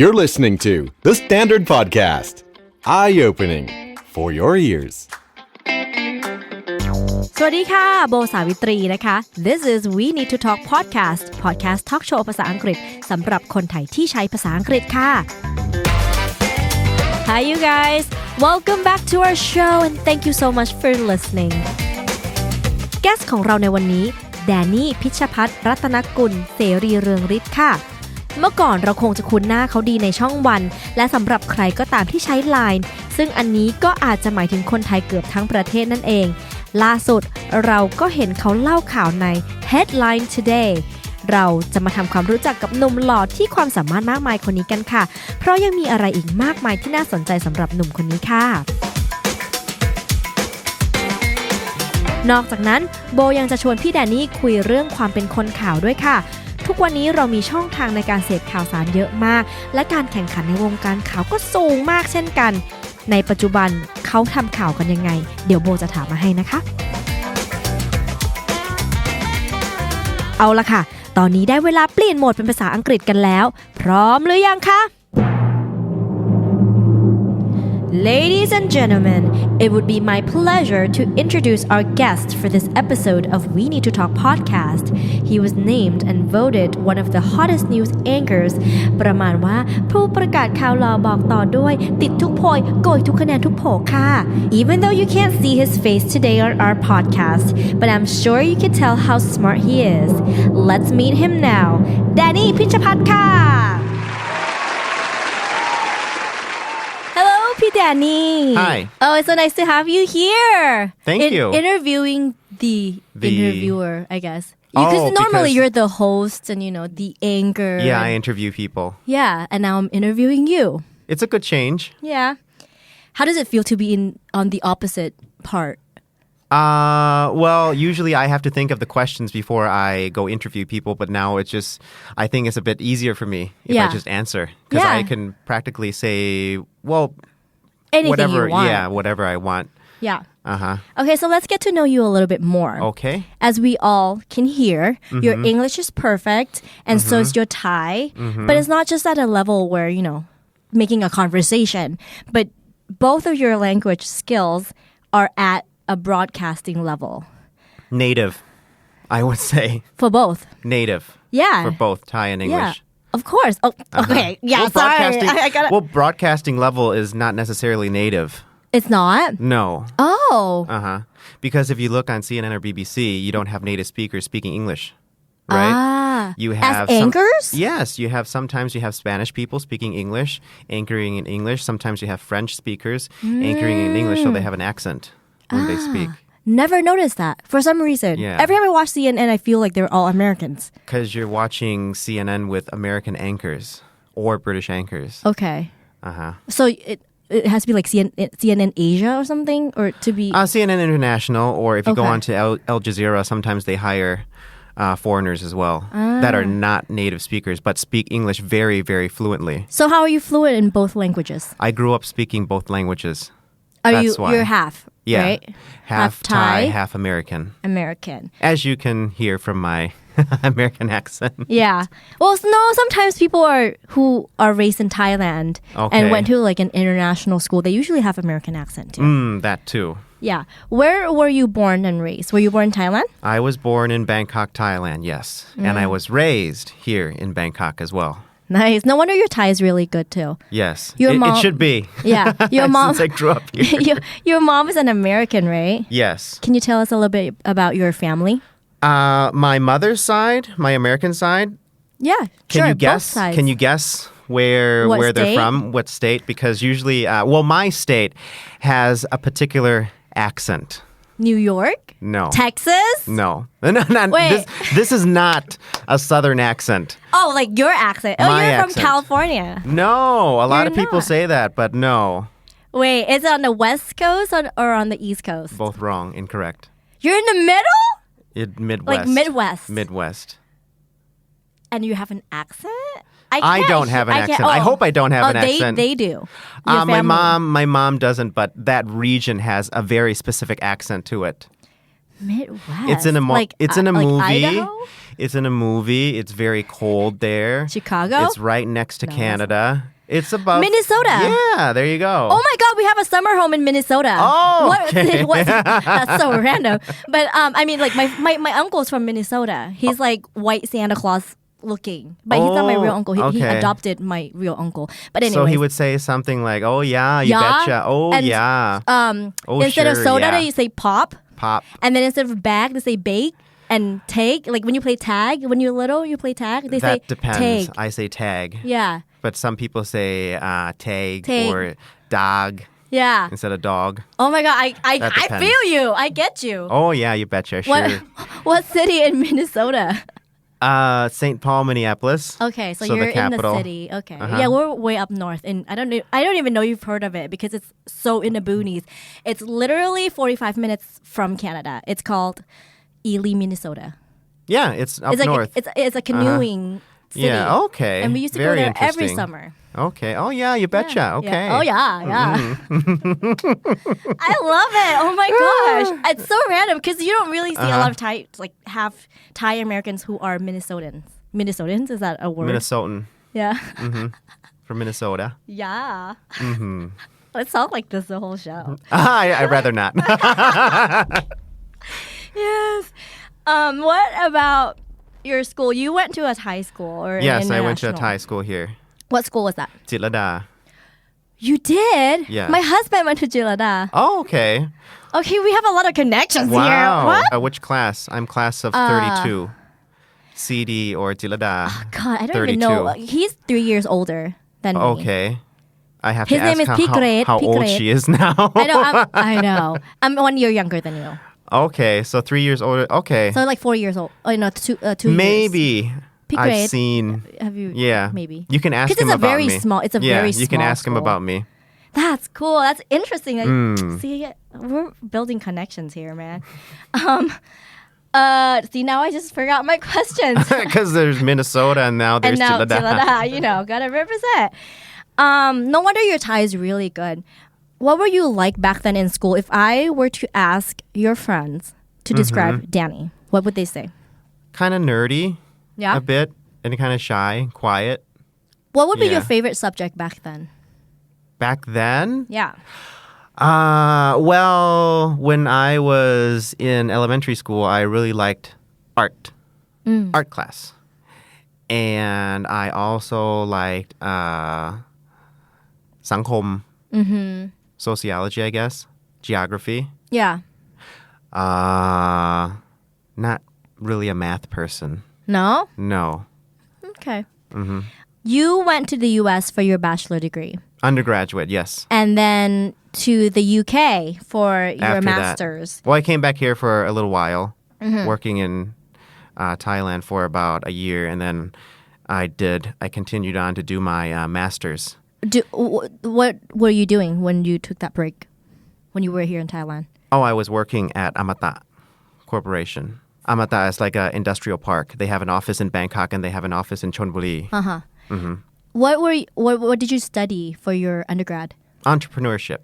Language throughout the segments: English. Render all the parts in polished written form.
You're listening to The Standard Podcast. Eye-opening for your ears. สวัสดีค่ะโบสาวิตรีนะคะ This is We Need To Talk Podcast Talk Show ภาษาอังกฤษสำหรับคนไทยที่ใช้ภาษาอังกฤษค่ะ Hi you guys welcome back to our show and thank you so much for listening Guest ของเราในวันนี้แดนนี่พิชภัทรรัตนกุลเสรีเรืองฤทธิ์ค่ะเมื่อก่อนเราคงจะคุ้นหน้าเขาดีในช่องวันและสำหรับใครก็ตามที่ใช้ LINE ซึ่งอันนี้ก็อาจจะหมายถึงคนไทยเกือบทั้งประเทศนั่นเองล่าสุดเราก็เห็นเขาเล่าข่าวใน Headline Today เราจะมาทำความรู้จักกับหนุ่มหล่อที่ความสามารถมากมายคนนี้กันค่ะเพราะยังมีอะไรอีกมากมายที่น่าสนใจสำหรับหนุ่มคนนี้ค่ะนอกจากนั้นโบยังจะชวนพี่แดนนี่คุยเรื่องความเป็นคนข่าวด้วยค่ะทุกวันนี้เรามีช่องทางในการเสพข่าวสารเยอะมากและการแข่งขันในวงการข่าวก็สูงมากเช่นกันในปัจจุบันเขาทำข่าวกันยังไงเดี๋ยวโบจะถามมาให้นะคะเอาล่ะค่ะตอนนี้ได้เวลาเปลี่ยนโหมดเป็นภาษาอังกฤษกันแล้วพร้อมหรือยังคะ Ladies and gentlemen, it would be my pleasure to introduce our guest for this episode of We Need to Talk podcast. He was named and voted one of the hottest news anchors. ประมาณว่าผู้ประกาศข่าวหล่อบอกต่อด้วยติดทุกโพยโกยทุกคะแนนทุกโผค่ะ Even though you can't see his face today on our podcast, but I'm sure you can tell how smart he is. Let's meet him now. Danny พิชภัทรค่ะพี่แดนนี่ Hi. Oh, it's so nice to have you here. Thank you. Interviewing the interviewer, I guess. Because normally you're the host and, you know, the anchor. Yeah, I interview people. Yeah, and now I'm interviewing you. It's a good change. Yeah. How does it feel to be on the opposite part? Well, usually I have to think of the questions before I go interview people, but now it's just, I think it's a bit easier for me if I just answer. Because I can practically say, well, anything whatever, you want. Yeah, whatever I want. Yeah. Uh-huh. Okay, so let's get to know you a little bit more. Okay. As we all can hear, your English is perfect, and so is your Thai. But it's not just at a level where, you know, making a conversation, but both of your language skills are at a broadcasting level. Native, I would say. For both. Native. Yeah. For both Thai and English. Yeah. Of course. Oh, okay. Yeah, well, sorry. Well, broadcasting level is not necessarily native. It's not? No. Oh. Uh-huh. Because if you look on CNN or BBC, you don't have native speakers speaking English, right? You have as anchors? Yes, sometimes you have Spanish people speaking English, anchoring in English. Sometimes you have French speakers anchoring in English, so they have an accent when they speak. Never noticed that for some reason. Yeah. Every time I watch CNN, I feel like they're all Americans. Because you're watching CNN with American anchors or British anchors. Okay. Uh-huh. So it has to be like CNN Asia or something, or to be... CNN International, or if you go on to Al Jazeera, sometimes they hire foreigners as well that are not native speakers but speak English very, very fluently. So how are you fluent in both languages? I grew up speaking both languages. That's why. You're half, right? Half Thai, half American. American. As you can hear from my American accent. Yeah. Well, no, sometimes people who are raised in Thailand and went to like an international school, they usually have American accent too. That too. Yeah. Where were you born and raised? Were you born in Thailand? I was born in Bangkok, Thailand, yes. And I was raised here in Bangkok as well. Nice. No wonder your Thai is really good too. Yes. Your mom, it should be. Yeah. Your mom. Since I grew up here. Your mom is an American, right? Yes. Can you tell us a little bit about your family? My mother's side, my American side. Yeah. Can sure. you guess? Both sides. Can you guess where they're from? What state? Because usually, my state has a particular accent. New York? No. Texas? No. Not, Wait. This is not a southern accent. Oh, like your accent. Oh, My you're accent. from California. No. A lot of people not. say that, but no. Wait, is it on the West Coast or on the East Coast? Both wrong. Incorrect. You're in the middle? Midwest. Like Midwest. Midwest. And you have an accent? I don't have an accent. I hope I don't have an accent. They do. My mom doesn't, but that region has a very specific accent to it. Midwest. It's in a like movie. Idaho? It's in a movie. It's very cold there. Chicago? It's right next to Canada. It's above Minnesota. Yeah, there you go. Oh my God, we have a summer home in Minnesota. Oh, okay. That's so random. But I mean, like my uncle's from Minnesota. He's like white Santa Claus looking, but he's not my real uncle. He adopted my real uncle. But anyway, so he would say something like, "Oh yeah, you betcha. Oh and, yeah." Instead of soda, yeah. you say pop. Pop. And then instead of bag, they say bake. And tag, like when you play tag, when you're little, you play tag. They say that depends. tag. I say tag. Yeah. But some people say tag or dog Yeah. instead of dog. Oh my God, I depends. feel you. I get you. Oh yeah, you betcha. Sure. What city in Minnesota? St. Paul, Minneapolis. Okay, so the you're in the capital. city. Okay. Yeah, we're way up north, and I don't even know you've heard of it because it's so in the boonies. It's literally 45 minutes from Canada. It's called Ely, Minnesota. Yeah, it's up It's like north. it's a canoeing city. Yeah, okay. And we used to Very go there every interesting. summer. Okay. Oh yeah, you betcha. Yeah. Okay. Oh yeah. I love it. Oh my gosh. It's so random because you don't really see a lot of Thai Americans who are Minnesotans. Minnesotans, is that a word? Minnesotan. Yeah. From Minnesota. Yeah. Let's talk like this the whole show. I'd rather not. Yes. What about your school? You went to a Thai school or Yes, I went to a international? Thai school here. What school was that? Jilada. You did? Yeah. My husband went to Jilada. Oh, okay. Okay, we have a lot of connections Wow. here. What? Which class? I'm class of 32. CD or Jilada. God, I don't 32. even know. He's 3 years older than me. Okay. I have His to name ask is Pigret. how old she is now. I know. I'm 1 year younger than you. Okay, so 3 years older. Okay. So like 4 years old. Oh, no, 2 years. Maybe. Pigret. I've seen. Have you? Yeah. Maybe. You can ask him it's about very me. small. It's a yeah, very you small can ask him school. about me. That's cool. That's interesting. See, we're building connections here, man. See, now I just forgot my questions. Because there's Minnesota and now there's Jilada. Jilada, gotta represent. No wonder your Thai is really good. What were you like back then in school? If I were to ask your friends to describe Danny, what would they say? Kind of nerdy. Yeah. A bit. And kind of shy, quiet. What would be Yeah. your favorite subject back then? Back then? Yeah. Well, when I was in elementary school, I really liked art class. And I also liked สังคม sociology, I guess, geography. Yeah. Not really a math person. No? No. Okay. You went to the U.S. for your bachelor degree. Undergraduate, yes. And then to the UK for your After master's. That. Well, I came back here for a little while, working in Thailand for about a year, and then I continued on to do my master's. What were you doing when you took that break? When you were here in Thailand? Oh, I was working at Amata Corporation. Amata is like an industrial park. They have an office in Bangkok and they have an office in Chonburi. What did you study for your undergrad? Entrepreneurship.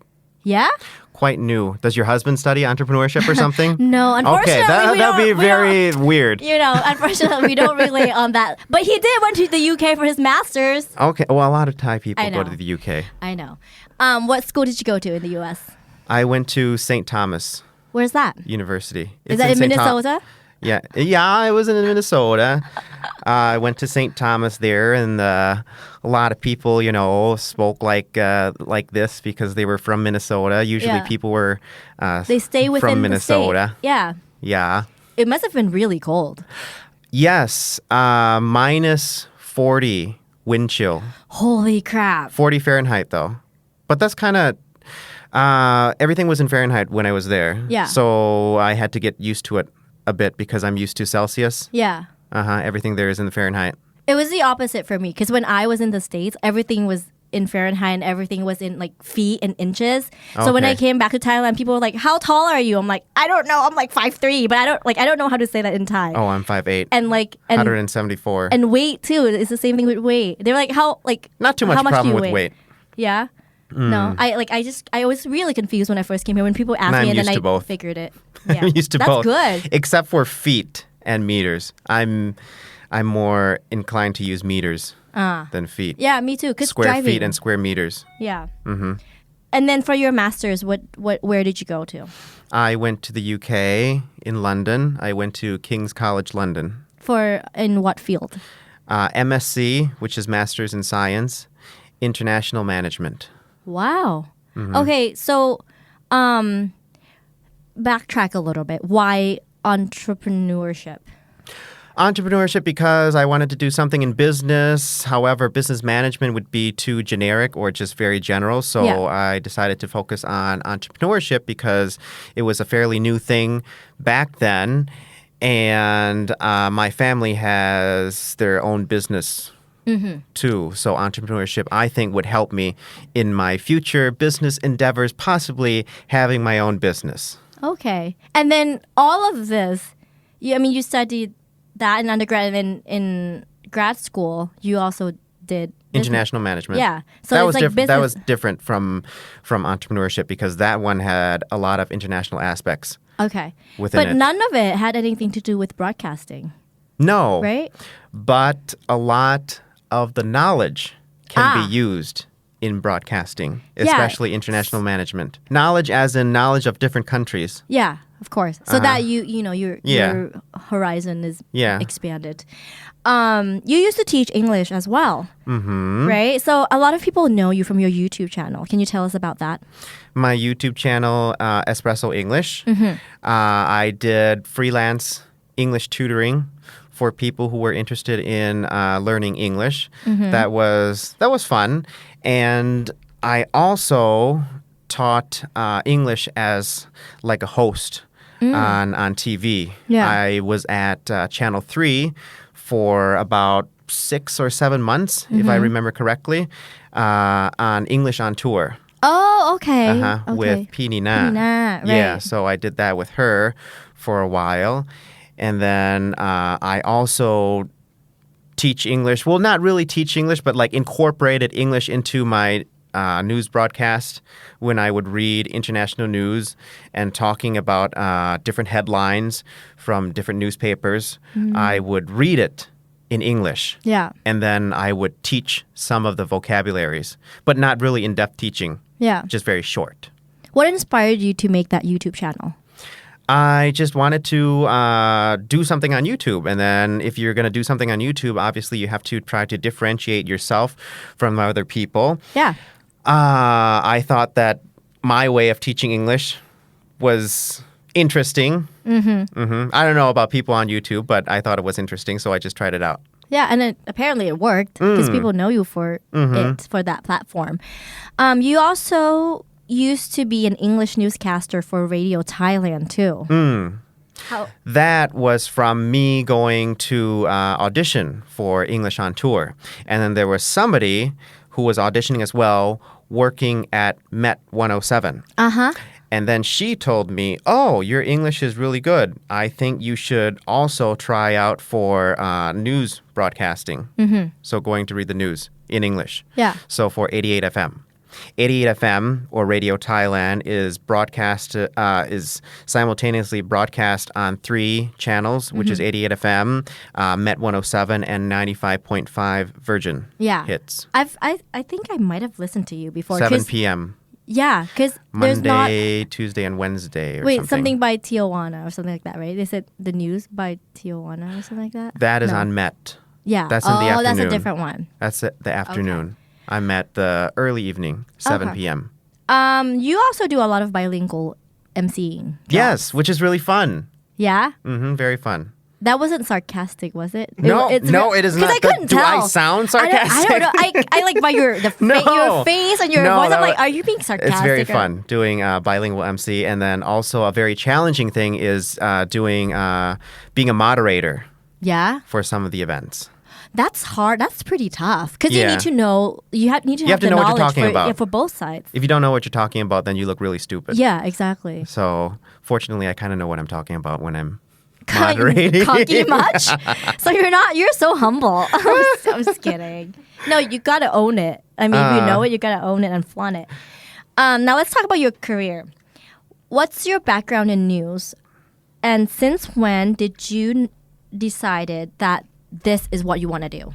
Yeah? Quite new. Does your husband study entrepreneurship or something? No, unfortunately. Okay, that'd be very weird. You know, unfortunately, we don't relate on that. But he did went to the UK for his master's. Okay, well, a lot of Thai people I go know. to the UK. I know. What school did you go to in the US? I went to St. Thomas Where's that? University. Is that in St. Minnesota? Yeah, I was in Minnesota. I went to St. Thomas there, and a lot of people, spoke like this because they were from Minnesota. Usually, Yeah. people were They stay within from the Minnesota. state. Yeah. Yeah. It must have been really cold. Yes, minus 40 wind chill. Holy crap. 40 Fahrenheit though, but that's kind of. Everything was in Fahrenheit when I was there. Yeah. So I had to get used to it a bit because I'm used to Celsius. Yeah. Everything there is in the Fahrenheit. It was the opposite for me because when I was in the States, everything was in Fahrenheit and everything was in like feet and inches. So when I came back to Thailand, people were like, "How tall are you?" I'm like, "I don't know. I'm like 5'3", but I don't know how to say that in Thai." Oh, I'm 5'8". And 174. And weight too. It's the same thing with weight. They're like, "How like Not too much how much problem do you with weigh?" weight. Yeah. No, I was really confused when I first came here when people asked me and then I figured it. Yeah. I'm used to That's both. Good. Except for feet and meters. I'm more inclined to use meters than feet. Yeah, me too. Square driving. feet and square meters. Yeah. Mm-hmm. And then for your master's, where did you go to? I went to the UK in London. I went to King's College London. In what field? MSc, which is Masters in Science, International Management. Wow. Mm-hmm. Okay, so backtrack a little bit. Why entrepreneurship? Entrepreneurship because I wanted to do something in business. However, business management would be too generic or just very general. So I decided to focus on entrepreneurship because it was a fairly new thing back then. And my family has their own business too. So entrepreneurship, I think, would help me in my future business endeavors, possibly having my own business. Okay. And then all of this, you studied that in undergrad, and then in grad school, you also did international management. Yeah. So that it's was like business. That was different from entrepreneurship because that one had a lot of international aspects. Okay. Within but none of it had anything to do with broadcasting. No. Right? But a lot of the knowledge can be used in broadcasting, especially international management. Knowledge as in knowledge of different countries. Yeah, of course. So that your horizon is expanded. You used to teach English as well, right? So a lot of people know you from your YouTube channel. Can you tell us about that? My YouTube channel, Espresso English. I did freelance English tutoring for people who were interested in learning English. That was fun. And I also taught English as like a host on TV. Yeah. I was at Channel 3 for about 6 or 7 months, if I remember correctly, on English on Tour. Oh, okay. Okay. With P. Nina. Right. Yeah, so I did that with her for a while. And then I also teach English. Well, not really teach English, but like incorporated English into my news broadcast when I would read international news and talking about different headlines from different newspapers. I would read it in English. Yeah. And then I would teach some of the vocabularies, but not really in-depth teaching. Yeah. Just very short. What inspired you to make that YouTube channel? I just wanted to do something on YouTube. And then if you're going to do something on YouTube, obviously you have to try to differentiate yourself from other people. Yeah. I thought that my way of teaching English was interesting. I don't know about people on YouTube, but I thought it was interesting, so I just tried it out. Yeah, and apparently it worked because people know you for it, for that platform. You also used to be an English newscaster for Radio Thailand too. How? That was from me going to audition for English on Tour. And then there was somebody who was auditioning as well, working at Met 107. And then she told me, oh, your English is really good. I think you should also try out for news broadcasting. So going to read the news in English. Yeah. So for 88 FM. 88 FM or Radio Thailand is simultaneously broadcast on 3 channels, which is 88 FM, Met 107, and 95.5 Virgin hits. I think I might have listened to you before. 7 p.m. Yeah, because there's Monday, Tuesday, and Wednesday or something by Tijuana or something like that, right? They said the news by Tijuana or something like that? That is on Met. Yeah. That's in the afternoon. That's a different one. That's the afternoon. Okay. I'm at the early evening, 7 p.m. You also do a lot of bilingual emceeing jobs. Yes, which is really fun. Yeah? Very fun. That wasn't sarcastic, was it? No, it is not. Because I couldn't tell. Do I sound sarcastic? I don't know. I like by your face and your voice. I'm like, are you being sarcastic? It's very fun doing bilingual MC. And then also a very challenging thing is being a moderator. Yeah? For some of the events. That's hard. That's pretty tough because you need to know. You have to have the know what knowledge you're talking about. For both sides. If you don't know what you're talking about, then you look really stupid. Yeah, exactly. So fortunately, I kind of know what I'm talking about when I'm moderating. Cocky much? So you're so humble. I'm just kidding. No, you gotta own it. I mean, if you know it, you gotta own it and flaunt it. Now let's talk about your career. What's your background in news? And since when did you decided that this is what you want to do?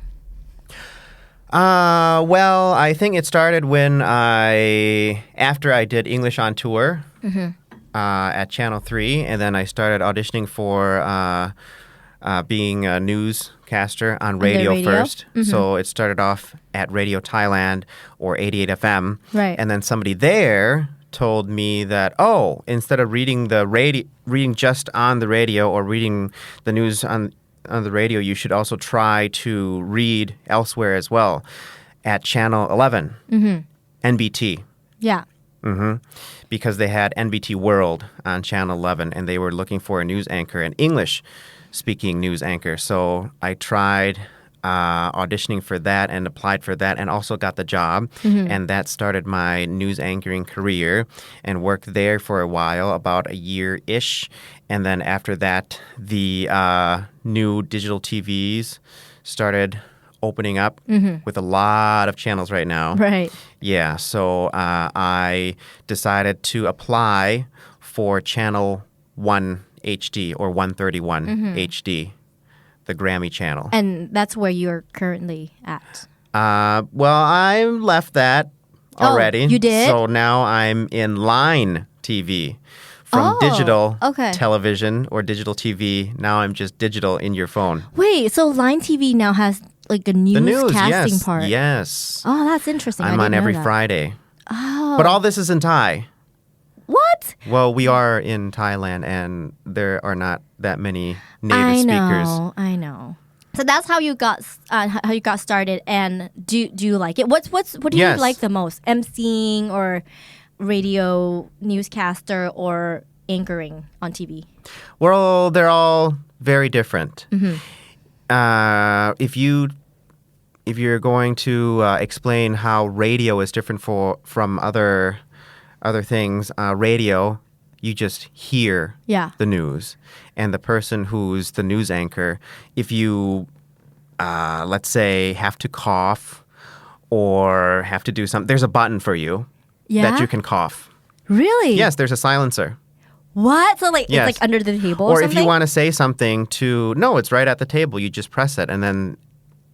Well, I think it started when after I did English on tour at Channel 3, and then I started auditioning for being a newscaster on radio first. So it started off at Radio Thailand or 88 FM. Right. And then somebody there told me that, instead of reading just on the radio or reading the news on the radio, you should also try to read elsewhere as well at Channel 11, NBT. Yeah. Because they had NBT World on Channel 11, and they were looking for a news anchor, an English-speaking news anchor. So I tried auditioning for that and applied for that and also got the job. And that started my news anchoring career and worked there for a while, about a year-ish. And then after that, the new digital TVs started opening up with a lot of channels right now. Right. Yeah, so I decided to apply for Channel 1 HD or 131 HD, the Grammy channel. And that's where you're currently at. Well, I left that already. You did? So now I'm in line TV. From digital television or digital TV, now I'm just digital in your phone. Wait, so Line TV now has like a newscasting part? Yes. Oh, that's interesting. I'm on every Friday. But all this is in Thai. What? Well, we are in Thailand and there are not that many native speakers. I know. So that's how you got started. And do you like it? What do you like the most? MCing or radio newscaster or anchoring on TV? Well, they're all very different. If you're going to explain how radio is different from other things, radio, you just hear the news. And the person who's the news anchor, if you, let's say, have to cough or have to do something, there's a button for you that you can cough. Really? Yes, there's a silencer. What? So it's like under the table or something? Or if you want to say something it's right at the table. You just press it and then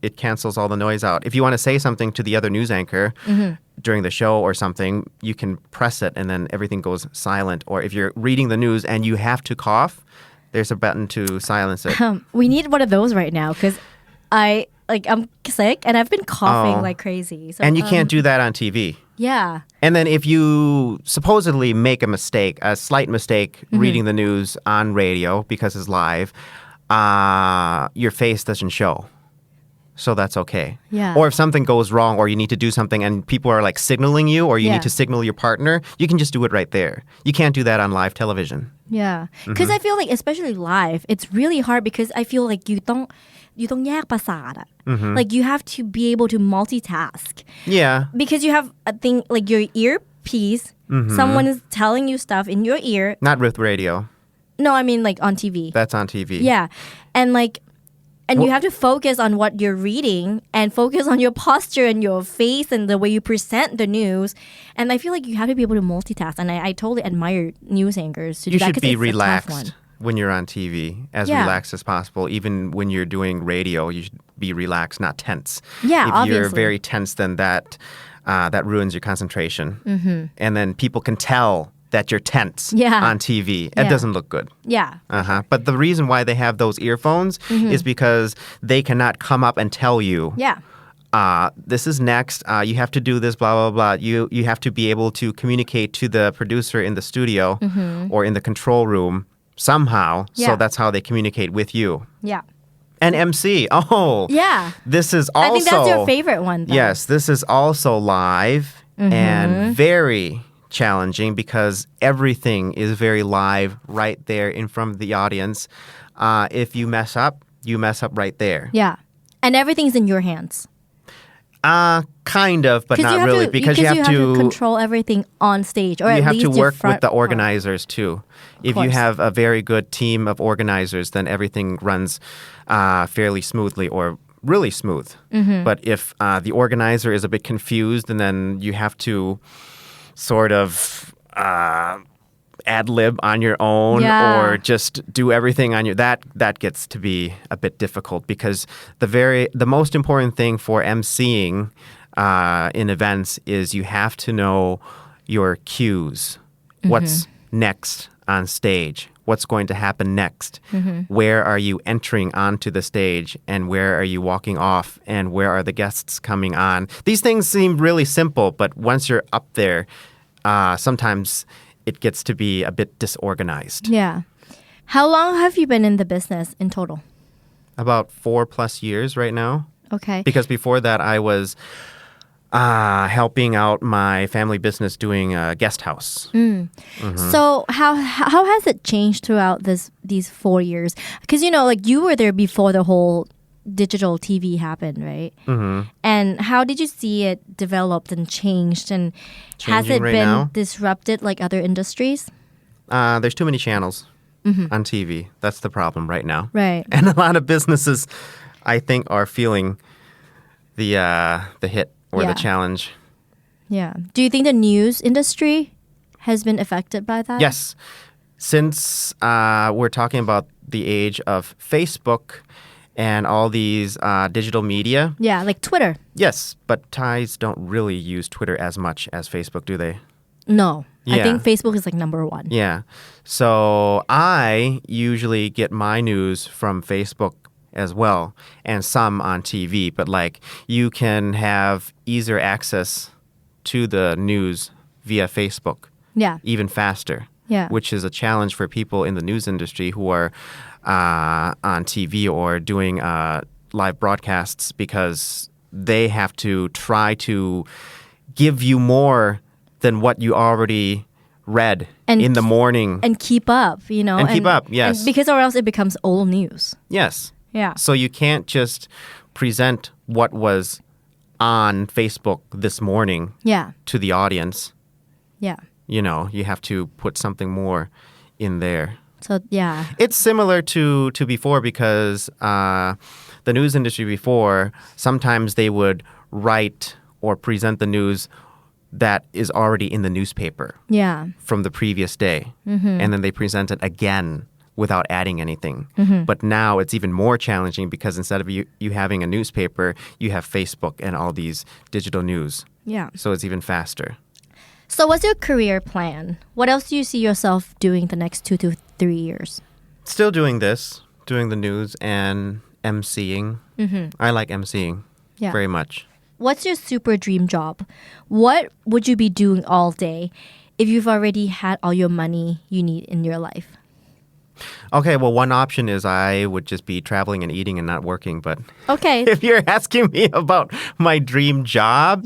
it cancels all the noise out. If you want to say something to the other news anchor during the show or something, you can press it and then everything goes silent. Or if you're reading the news and you have to cough, there's a button to silence it. We need one of those right now because I'm sick and I've been coughing like crazy. So, and you can't do that on TV. Yeah. And then if you supposedly make a slight mistake reading the news on radio because it's live, your face doesn't show. So that's okay. Yeah. Or if something goes wrong or you need to do something and people are like signaling you or you need to signal your partner, you can just do it right there. You can't do that on live television. Yeah. Because I feel like especially live, it's really hard because I feel like you don'tแยกประสาท Like you have to be able to multitask. Yeah. Because you have a thing like your earpiece, someone is telling you stuff in your ear. Not with radio. No, I mean like on TV. That's on TV. Yeah. And you have to focus on what you're reading and focus on your posture and your face and the way you present the news. And I feel like you have to be able to multitask. And I totally admire news anchors to do that. You should be relaxed when you're on TV, as relaxed as possible. Even when you're doing radio, you should be relaxed, not tense. Yeah, if obviously. You're very tense, then that ruins your concentration. And then people can tell that you're tense on TV. It doesn't look good. Yeah. But the reason why they have those earphones is because they cannot come up and tell you. Yeah. This is next. You have to do this, blah, blah, blah. You have to be able to communicate to the producer in the studio or in the control room somehow. So that's how they communicate with you. Yeah. And MC. Oh. Yeah. This is also. I think that's your favorite one, though. Yes. This is also live and very challenging because everything is very live right there in front of the audience. If you mess up right there. Yeah. And everything's in your hands. Kind of, but not really, because you have to control everything on stage, or you at have least to work with the part. organizers too. If you have a very good team of organizers, then everything runs fairly smoothly or really smooth. But if the organizer is a bit confused, and then you have to sort of ad-lib on your own or just do everything on your that gets to be a bit difficult, because the most important thing for emceeing in events is you have to know your cues. What's next on stage? What's going to happen next? Where are you entering onto the stage, and where are you walking off, and where are the guests coming on? These things seem really simple, but once you're up there, sometimes it gets to be a bit disorganized. Yeah. How long have you been in the business in total? About 4+ years right now. Okay. Because before that, I was helping out my family business doing a guest house. So how has it changed throughout these 4 years? Because, like you were there before the whole digital TV happened, right? And how did you see it developed and changed? And has it right been now? disrupted like other industries? There's too many channels on TV. That's the problem right now. Right. And a lot of businesses, I think, are feeling the hit or the challenge. Yeah. Do you think the news industry has been affected by that? Yes. Since we're talking about the age of Facebook and all these digital media. Yeah, like Twitter. Yes, but Thais don't really use Twitter as much as Facebook, do they? No. I Yeah. think Facebook is like number one. Yeah. So I usually get my news from Facebook as well, and some on TV, but like you can have easier access to the news via Facebook. Yeah. Even faster. Yeah. Which is a challenge for people in the news industry who are on TV or doing live broadcasts, because they have to try to give you more than what you already read in the morning. And keep up, And keep up, yes. And because or else it becomes old news. Yes. Yeah. So you can't just present what was on Facebook this morning to the audience. Yeah. You have to put something more in there. So, yeah. It's similar to before, because the news industry before, sometimes they would write or present the news that is already in the newspaper from the previous day. And then they present it again without adding anything. But now it's even more challenging, because instead of you having a newspaper, you have Facebook and all these digital news. Yeah. So it's even faster. So what's your career plan? What else do you see yourself doing the next 2 to 3 years? Still doing this, doing the news and emceeing. I like emceeing very much. What's your super dream job? What would you be doing all day if you've already had all your money you need in your life? Okay, well, one option is I would just be traveling and eating and not working. But Okay. if you're asking me about my dream job,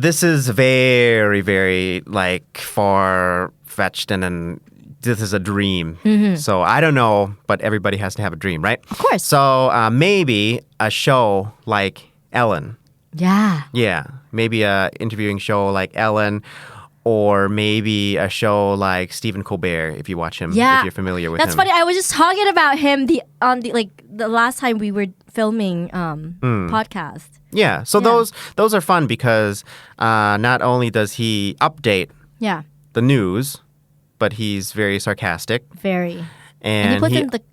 this is very, very like far-fetched, and then this is a dream. So I don't know, but everybody has to have a dream, right? Of course. So maybe a show like Ellen. Yeah. Yeah, maybe a interviewing show like Ellen, or maybe a show like Stephen Colbert, if you watch him, if you're familiar with him. That's funny. I was just talking about him the last time we were filming podcast. Yeah, so those are fun, because not only does he update the news, but he's very sarcastic. Very. And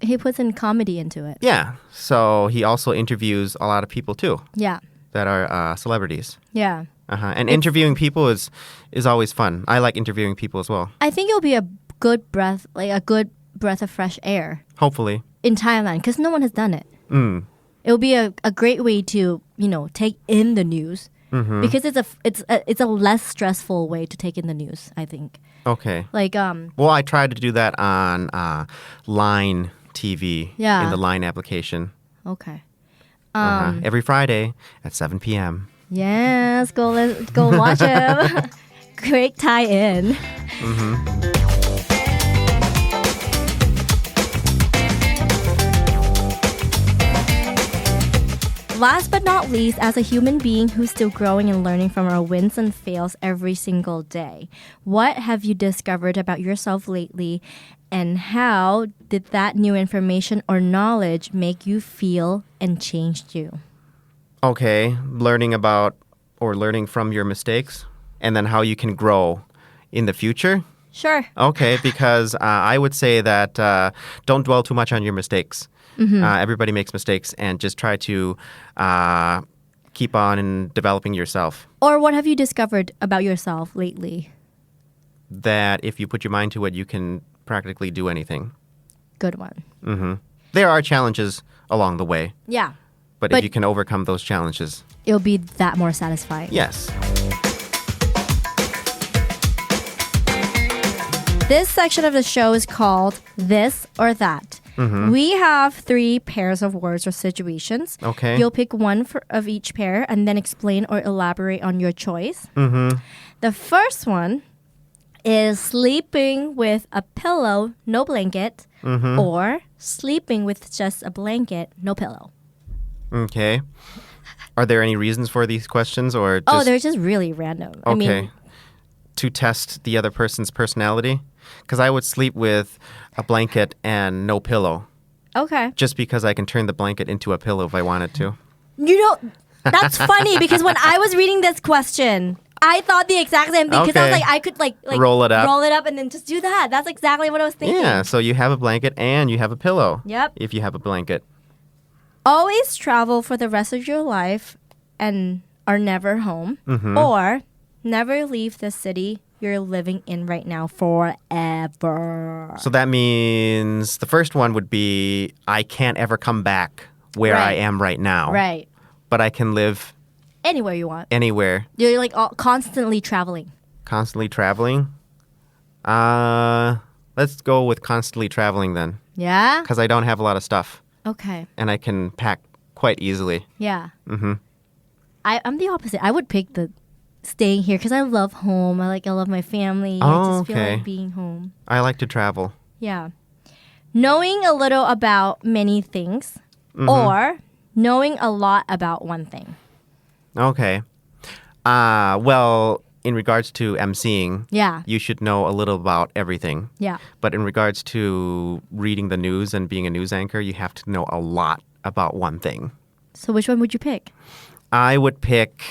he puts in comedy into it. Yeah, so he also interviews a lot of people too. Yeah. That are celebrities. Yeah. And interviewing people is always fun. I like interviewing people as well. I think it'll be a good breath of fresh air. Hopefully. In Thailand, because no one has done it. It'll be a great way to, take in the news. Because it's a less stressful way to take in the news, I think. Okay. Like Well, I tried to do that on Line TV in the Line application. Okay. Every Friday at 7 p.m. Yes, go watch him. Quick tie-in. Last but not least, as a human being who's still growing and learning from our wins and fails every single day, what have you discovered about yourself lately, and how did that new information or knowledge make you feel and changed you? Okay, learning from your mistakes and then how you can grow in the future. Sure. Okay, because I would say that don't dwell too much on your mistakes. Everybody makes mistakes, and just try to keep on and developing yourself. Or what have you discovered about yourself lately? That if you put your mind to it, you can practically do anything. Good one. There are challenges along the way. Yeah. But if you can overcome those challenges, it'll be that more satisfying. Yes. This section of the show is called This or That. We have 3 pairs of words or situations. Okay. You'll pick one of each pair and then explain or elaborate on your choice. The first one is sleeping with a pillow, no blanket, or sleeping with just a blanket, no pillow. Okay. Are there any reasons for these questions, or just... they're just really random. Okay. I mean, to test the other person's personality? Because I would sleep with a blanket and no pillow. Okay. Just because I can turn the blanket into a pillow if I wanted to. You know, that's funny because when I was reading this question, I thought the exact same thing because I was like, I could like roll it up and then just do that. That's exactly what I was thinking. Yeah, so you have a blanket and you have a pillow. Yep. If you have a blanket. Always travel for the rest of your life and are never home, or never leave the city you're living in right now forever. So that means the first one would be I can't ever come back where I am right now. Right. But I can live anywhere you want. Anywhere. You're like constantly traveling. Constantly traveling? Let's go with constantly traveling then. Yeah? Because I don't have a lot of stuff. Okay. And I can pack quite easily. Yeah. I'm the opposite. I would pick the staying here because I love home. I love my family. I just feel like being home. I like to travel. Yeah. Knowing a little about many things or knowing a lot about one thing. Okay. Well, in regards to emceeing, you should know a little about everything. Yeah. But in regards to reading the news and being a news anchor, you have to know a lot about one thing. So which one would you pick? I would pick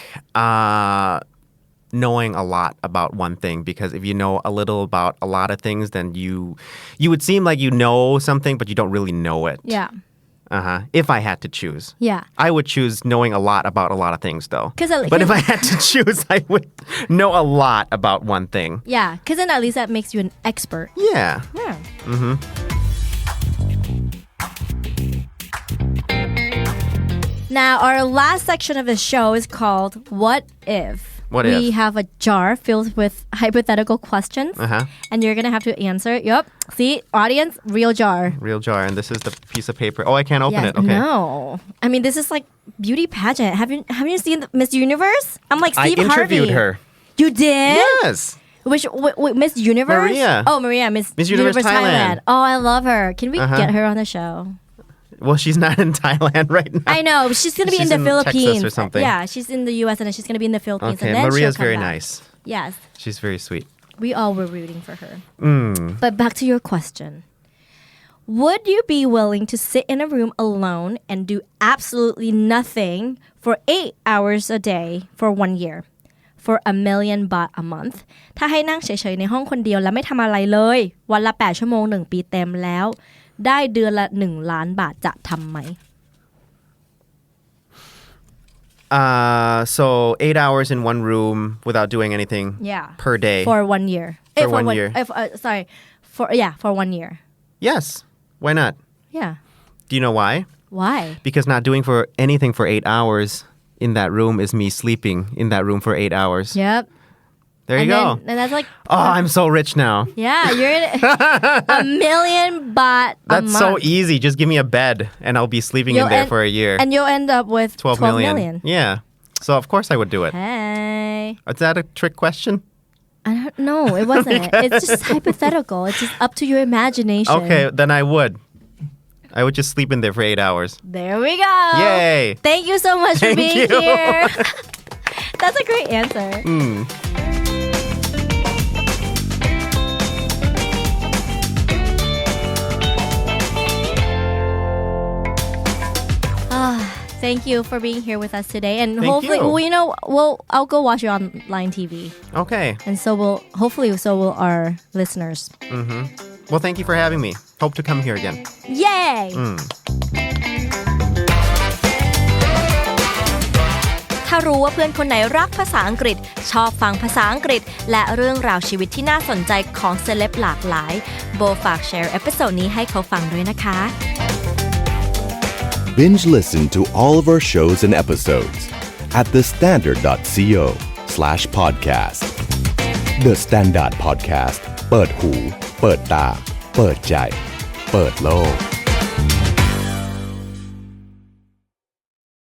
knowing a lot about one thing, because if you know a little about a lot of things, then you would seem like you know something, but you don't really know it. Yeah. If I had to choose. Yeah. I would choose knowing a lot about a lot of things, though. But if I had to choose, I would know a lot about one thing. Yeah, because then at least that makes you an expert. Yeah. Yeah. Now, our last section of the show is called What If? We have a jar filled with hypothetical questions, and you're going to have to answer. Yep. See, audience, real jar. Real jar, and this is the piece of paper. Oh, I can't open it. Okay. No. I mean, this is like beauty pageant. Haven't you seen Miss Universe? I'm like Steve Harvey. I interviewed her. You did? Yes. Which Miss Universe? Maria. Oh, Maria, Miss Universe Thailand. Oh, I love her. Can we get her on the show? Well, she's not in Thailand right now. I know. She's going to be in the Philippines. Texas or something. Yeah, she's in the U.S. and then she's going to be in the Philippines. Okay, and then Maria's she'll come very back. nice. Yes. She's very sweet. We all were rooting for her. But back to your question. Would you be willing to sit in a room alone and do absolutely nothing for 8 hours a day for 1 year? For $1 million a month ถ้าให้นั่งเฉยๆในห้องคนเดียวและไม่ทำอะไรเลยวันละ8ชั่วโมง1ปีเต็มแล้วได้เดือนละ1 ล้านบาทจะทำไหม So 8 hours in one room without doing anything per day. For 1 year. For 1 year. For 1 year. Yes. Why not? Yeah. Do you know why? Why? Because not doing anything for 8 hours in that room is me sleeping in that room for 8 hours. Yep. There you go. And that's like... Oh, I'm so rich now. Yeah, you're in $1 million baht a month. That's so easy. Just give me a bed and I'll be sleeping in there for a year. And you'll end up with 12 million. Yeah. So of course I would do it. Hey. Is that a trick question? I don't know. It wasn't. It's just hypothetical. It's just up to your imagination. Okay, then I would. I would just sleep in there for 8 hours. There we go. Yay. Thank you so much for being here. That's a great answer. Thank you for being here with us today, and hopefully, I'll go watch you on Line TV. Okay. And so will our listeners. Well, thank you for having me. Hope to come here again. Yay! ถ้ารู้ว่าเพื่อนคนไหนรักภาษาอังกฤษชอบฟังภาษาอังกฤษและเรื่องราวชีวิตที่น่าสนใจของเซเลบหลากหลายโบฝากแชร์เอพิโซดนี้ให้เขาฟังด้วยนะคะ Binge listen to all of our shows and episodes at thestandard.co/podcast. The Standard Podcast เปิดหูเปิดตาเปิดใจเปิดโลก